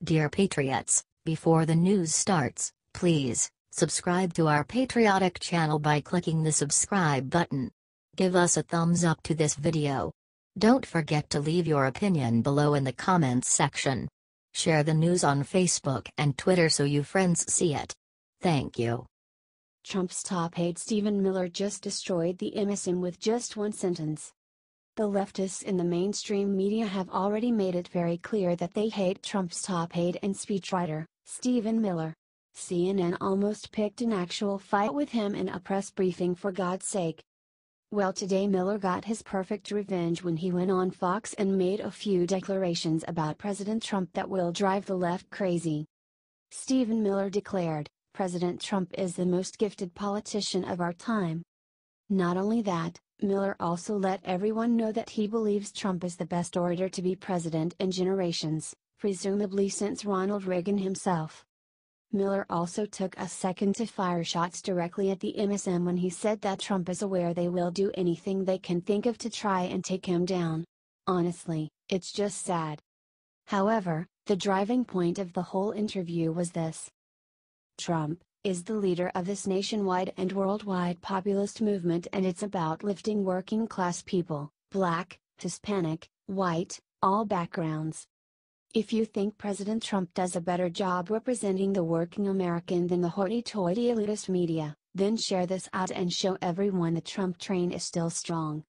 Dear Patriots, before the news starts, please subscribe to our patriotic channel by clicking the subscribe button. Give us a thumbs up to this video. Don't forget to leave your opinion below in the comments section. Share the news on Facebook and Twitter so you friends see it. Thank you. Trump's top aide Stephen Miller just destroyed the MSM with just one sentence. The leftists in the mainstream media have already made it very clear that they hate Trump's top aide and speechwriter, Stephen Miller. CNN almost picked an actual fight with him in a press briefing, for God's sake. Well, today Miller got his perfect revenge when he went on Fox and made a few declarations about President Trump that will drive the left crazy. Stephen Miller declared, "President Trump is the most gifted politician of our time." Not only that, Miller also let everyone know that he believes Trump is the best orator to be president in generations, presumably since Ronald Reagan himself. Miller also took a second to fire shots directly at the MSM when he said that Trump is aware they will do anything they can think of to try and take him down. Honestly, it's just sad. However, the driving point of the whole interview was this: Trump is the leader of this nationwide and worldwide populist movement, and it's about lifting working class people, black, Hispanic, white, all backgrounds. If you think President Trump does a better job representing the working American than the hoity-toity elitist media, then share this out and show everyone the Trump train is still strong.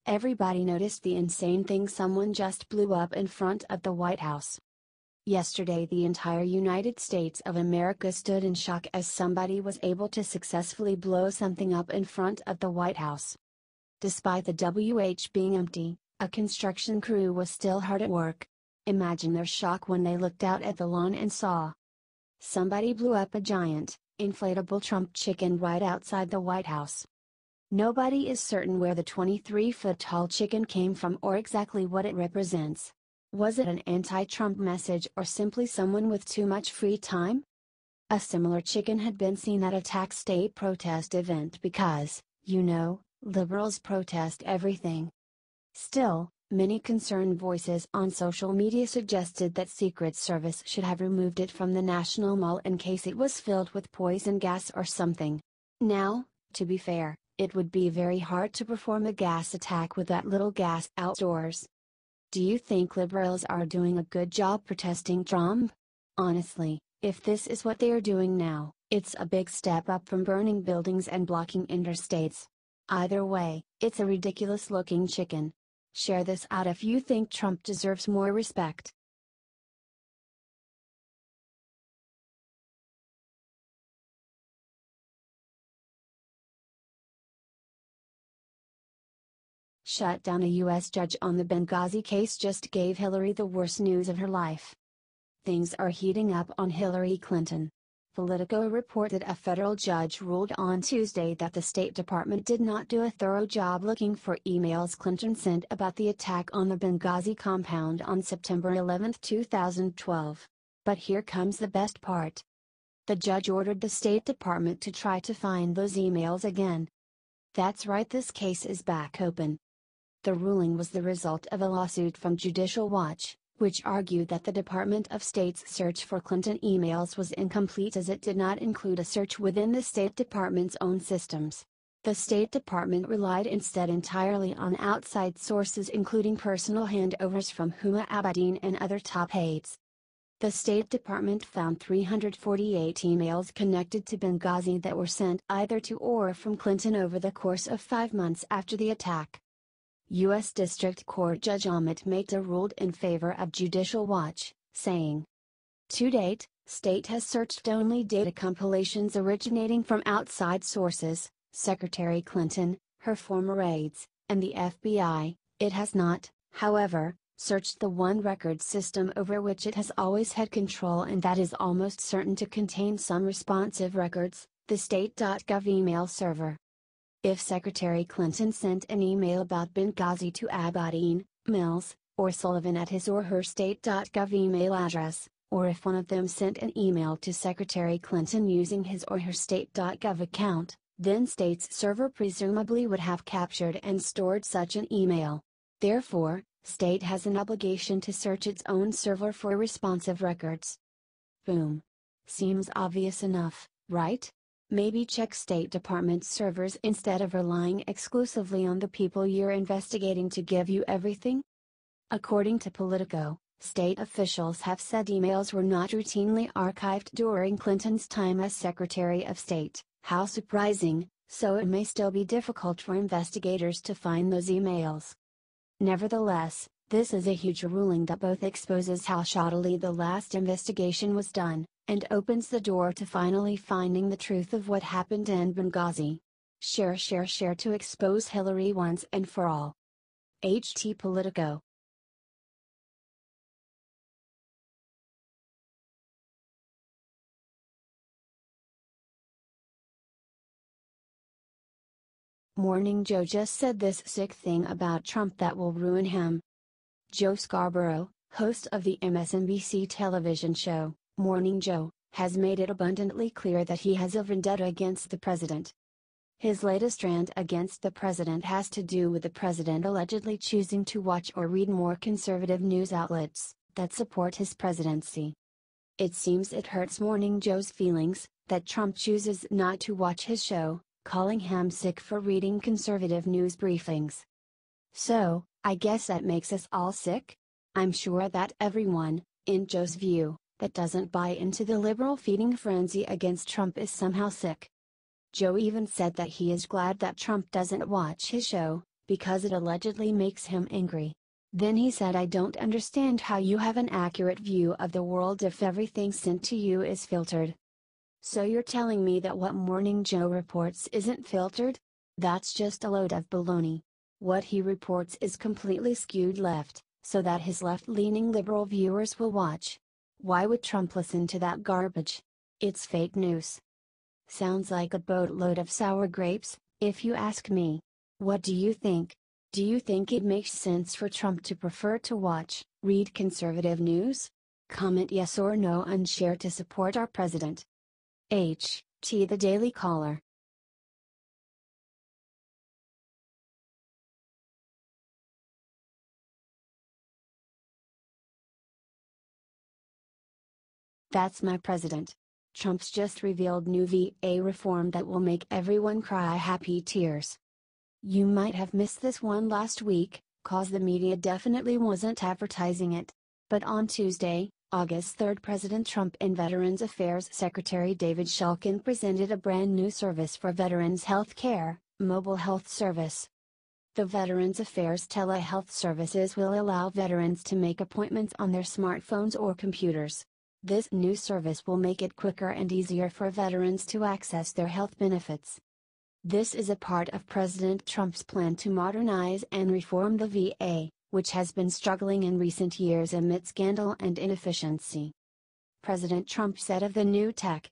Everybody noticed the insane thing someone just blew up in front of the White House. Yesterday the entire United States of America stood in shock as somebody was able to successfully blow something up in front of the White House. Despite the WH being empty, a construction crew was still hard at work. Imagine their shock when they looked out at the lawn and saw somebody blew up a giant, inflatable Trump chicken right outside the White House. Nobody is certain where the 23-foot-tall chicken came from or exactly what it represents. Was it an anti-Trump message or simply someone with too much free time? A similar chicken had been seen at a tax day protest event because, liberals protest everything. Still, many concerned voices on social media suggested that Secret Service should have removed it from the National Mall in case it was filled with poison gas or something. Now, to be fair, it would be very hard to perform a gas attack with that little gas outdoors. Do you think liberals are doing a good job protesting Trump? Honestly, if this is what they are doing now, it's a big step up from burning buildings and blocking interstates. Either way, it's a ridiculous looking chicken. Share this out if you think Trump deserves more respect. Shut down. A U.S. judge on the Benghazi case just gave Hillary the worst news of her life. Things are heating up on Hillary Clinton. Politico reported a federal judge ruled on Tuesday that the State Department did not do a thorough job looking for emails Clinton sent about the attack on the Benghazi compound on September 11, 2012. But here comes the best part. The judge ordered the State Department to try to find those emails again. That's right, this case is back open. The ruling was the result of a lawsuit from Judicial Watch, which argued that the Department of State's search for Clinton emails was incomplete as it did not include a search within the State Department's own systems. The State Department relied instead entirely on outside sources, including personal handovers from Huma Abedin and other top aides. The State Department found 348 emails connected to Benghazi that were sent either to or from Clinton over the course of 5 months after the attack. U.S. District Court Judge Amit Mehta ruled in favor of Judicial Watch, saying, "To date, State has searched only data compilations originating from outside sources, Secretary Clinton, her former aides, and the FBI. It has not, however, searched the one record system over which it has always had control and that is almost certain to contain some responsive records, the state.gov email server." If Secretary Clinton sent an email about Benghazi to Abedin, Mills, or Sullivan at his or her state.gov email address, or if one of them sent an email to Secretary Clinton using his or her state.gov account, then state's server presumably would have captured and stored such an email. Therefore, state has an obligation to search its own server for responsive records. Boom. Seems obvious enough, right? Maybe check State Department servers instead of relying exclusively on the people you're investigating to give you everything? According to Politico, state officials have said emails were not routinely archived during Clinton's time as Secretary of State. How surprising, so it may still be difficult for investigators to find those emails. Nevertheless, this is a huge ruling that both exposes how shoddily the last investigation was done, and opens the door to finally finding the truth of what happened in Benghazi. Share to expose Hillary once and for all. HT Politico. Morning Joe just said this sick thing about Trump that will ruin him. Joe Scarborough, host of the MSNBC television show, Morning Joe, has made it abundantly clear that he has a vendetta against the president. His latest rant against the president has to do with the president allegedly choosing to watch or read more conservative news outlets that support his presidency. It seems it hurts Morning Joe's feelings that Trump chooses not to watch his show, calling him sick for reading conservative news briefings. So, I guess that makes us all sick? I'm sure that everyone, in Joe's view, that doesn't buy into the liberal feeding frenzy against Trump is somehow sick. Joe even said that he is glad that Trump doesn't watch his show, because it allegedly makes him angry. Then he said, I don't understand how you have an accurate view of the world if everything sent to you is filtered. So you're telling me that what Morning Joe reports isn't filtered? That's just a load of baloney. What he reports is completely skewed left, so that his left-leaning liberal viewers will watch. Why would Trump listen to that garbage? It's fake news. Sounds like a boatload of sour grapes, if you ask me. What do you think? Do you think it makes sense for Trump to prefer to read conservative news? Comment yes or no and share to support our president. HT The Daily Caller. That's my president. Trump's just revealed new VA reform that will make everyone cry happy tears. You might have missed this one last week, cause the media definitely wasn't advertising it. But on Tuesday, August 3rd, President Trump and Veterans Affairs Secretary David Shulkin presented a brand new service for veterans health care, mobile health service. The Veterans Affairs telehealth services will allow veterans to make appointments on their smartphones or computers. This new service will make it quicker and easier for veterans to access their health benefits. This is a part of President Trump's plan to modernize and reform the VA, which has been struggling in recent years amid scandal and inefficiency. President Trump said of the new tech,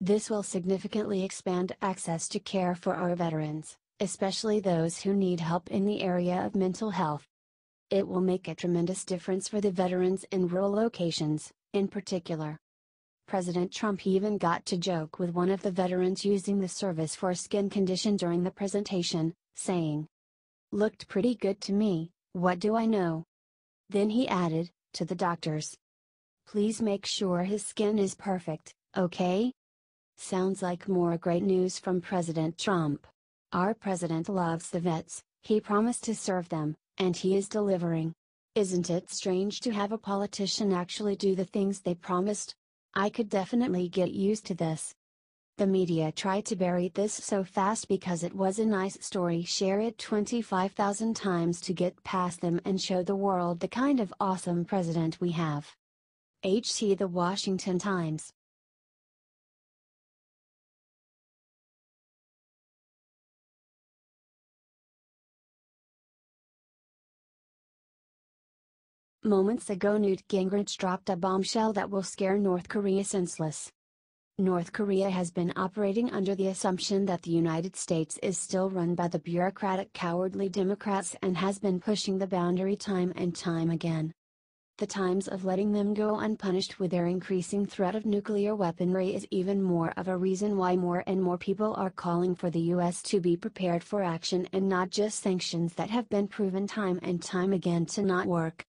"This will significantly expand access to care for our veterans, especially those who need help in the area of mental health. It will make a tremendous difference for the veterans in rural locations, in particular." President Trump even got to joke with one of the veterans using the service for a skin condition during the presentation, saying, "Looked pretty good to me, what do I know?" Then he added, to the doctors, "Please make sure his skin is perfect, okay?" Sounds like more great news from President Trump. Our president loves the vets, he promised to serve them, and he is delivering. Isn't it strange to have a politician actually do the things they promised? I could definitely get used to this. The media tried to bury this so fast because it was a nice story. Share it 25,000 times to get past them and show the world the kind of awesome president we have. HT The Washington Times. Moments ago, Newt Gingrich dropped a bombshell that will scare North Korea senseless. North Korea has been operating under the assumption that the United States is still run by the bureaucratic, cowardly Democrats and has been pushing the boundary time and time again. The times of letting them go unpunished with their increasing threat of nuclear weaponry is even more of a reason why more and more people are calling for the US to be prepared for action and not just sanctions that have been proven time and time again to not work.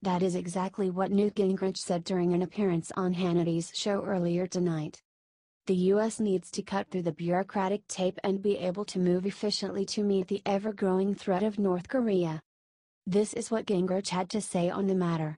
That is exactly what Newt Gingrich said during an appearance on Hannity's show earlier tonight. The US needs to cut through the bureaucratic tape and be able to move efficiently to meet the ever-growing threat of North Korea. This is what Gingrich had to say on the matter.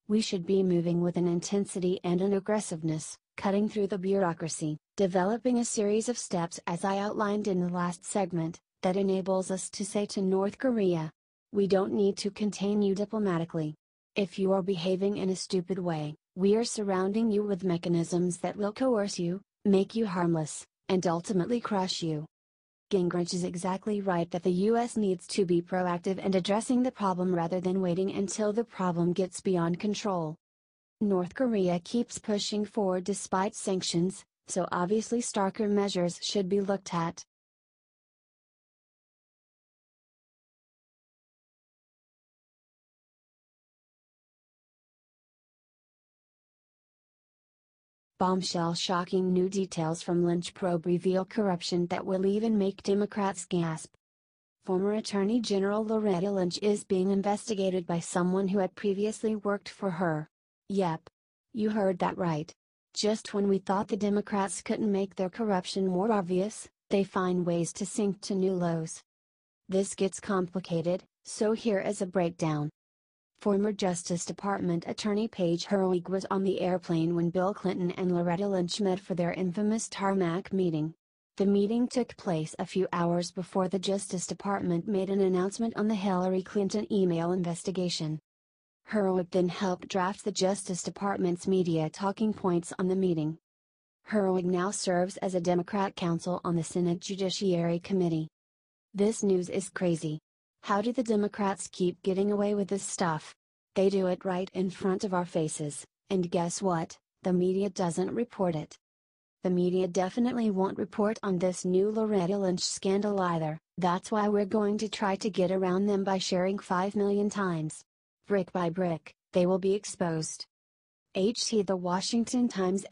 We should be moving with an intensity and an aggressiveness, cutting through the bureaucracy, developing a series of steps as I outlined in the last segment, that enables us to say to North Korea, we don't need to contain you diplomatically. If you are behaving in a stupid way, we are surrounding you with mechanisms that will coerce you, make you harmless, and ultimately crush you. Gingrich is exactly right that the US needs to be proactive and addressing the problem rather than waiting until the problem gets beyond control. North Korea keeps pushing forward despite sanctions, so obviously starker measures should be looked at. Bombshell: shocking new details from Lynch probe reveal corruption that will even make Democrats gasp. Former Attorney General Loretta Lynch is being investigated by someone who had previously worked for her. Yep. You heard that right. Just when we thought the Democrats couldn't make their corruption more obvious, they find ways to sink to new lows. This gets complicated, so here is a breakdown. Former Justice Department Attorney Paige Herwig was on the airplane when Bill Clinton and Loretta Lynch met for their infamous tarmac meeting. The meeting took place a few hours before the Justice Department made an announcement on the Hillary Clinton email investigation. Herwig then helped draft the Justice Department's media talking points on the meeting. Herwig now serves as a Democrat counsel on the Senate Judiciary Committee. This news is crazy. How do the Democrats keep getting away with this stuff? They do it right in front of our faces, and guess what? The media doesn't report it. The media definitely won't report on this new Loretta Lynch scandal either. That's why we're going to try to get around them by sharing 5 million times. Brick by brick, they will be exposed. HT The Washington Times